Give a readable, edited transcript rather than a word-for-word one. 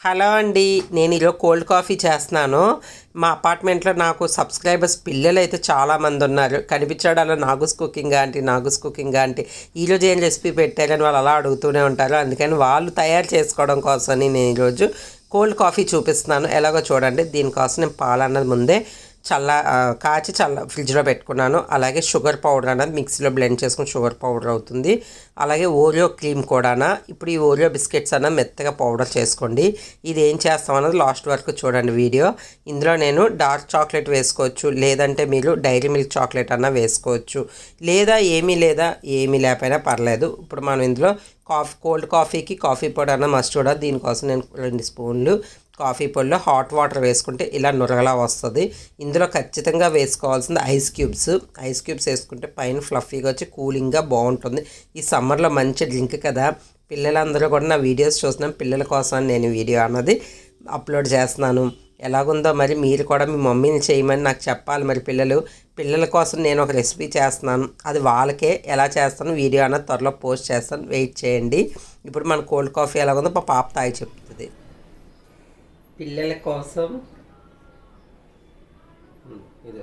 Hello అండి, నేను ఈరోజు కోల్డ్ కాఫీ చేస్తున్నాను. మా అపార్ట్మెంట్లో నాకు సబ్స్క్రైబర్స్ పిల్లలు అయితే చాలామంది ఉన్నారు. కనిపించడాలో నాగూస్ కుకింగ్ ఆంటీ ఈరోజు ఏం రెసిపీ పెట్టారని వాళ్ళు అలా అడుగుతూనే ఉంటారు. అందుకని వాళ్ళు తయారు చేసుకోవడం కోసమని నేను ఈరోజు కోల్డ్ కాఫీ చూపిస్తున్నాను. ఎలాగో చూడండి. దీనికోసం నేను పాలన్నది ముందే కాచి ఫ్రిడ్జ్లో పెట్టుకున్నాను. అలాగే షుగర్ పౌడర్ అన్నది మిక్సీలో బ్లెండ్ చేసుకుని షుగర్ పౌడర్ అవుతుంది. అలాగే ఓరియో క్రీమ్ కూడానా. ఇప్పుడు ఈ ఓరియో బిస్కెట్స్ అన్నది మెత్తగా పౌడర్ చేసుకోండి. ఇది ఏం చేస్తాం అన్నది లాస్ట్ వరకు చూడండి వీడియో. ఇందులో నేను డార్క్ చాక్లెట్ వేసుకోవచ్చు, లేదంటే మీరు డైరీ మిల్క్ చాక్లెట్ అన్న వేసుకోవచ్చు, లేదా ఏమీ లేకపోయినా పర్లేదు. ఇప్పుడు మనం ఇందులో కోల్డ్ కాఫీకి కాఫీ పొడి అన్న మస్ట్ కూడా. దీనికోసం నేను 2 స్పూన్లు కాఫీ పొడిలో హాట్ వాటర్ వేసుకుంటే ఇలా నురగలా వస్తుంది. ఇందులో ఖచ్చితంగా వేసుకోవాల్సింది ఐస్ క్యూబ్స్ వేసుకుంటే పైన ఫ్లఫీగా వచ్చి కూలింగ్గా బాగుంటుంది. ఈ సమ్మర్లో మంచి డ్రింక్ కదా. పిల్లలందరూ కూడా నా వీడియోస్ చూస్తున్నాం. పిల్లల కోసం నేను వీడియో అన్నది అప్లోడ్ చేస్తున్నాను. ఎలాగుందో మరి మీరు కూడా మీ మమ్మీని చేయమని నాకు చెప్పాలి. మరి పిల్లల కోసం నేను ఒక రెసిపీ చేస్తున్నాను. అది వాళ్ళకే ఎలా చేస్తాను వీడియో అన్నది త్వరలో పోస్ట్ చేస్తాను. వెయిట్ చేయండి. ఇప్పుడు మన కోల్డ్ కాఫీ ఎలాగుందో మా పాప తాగి చెప్తుంది. పిల్లల కోసం ఇది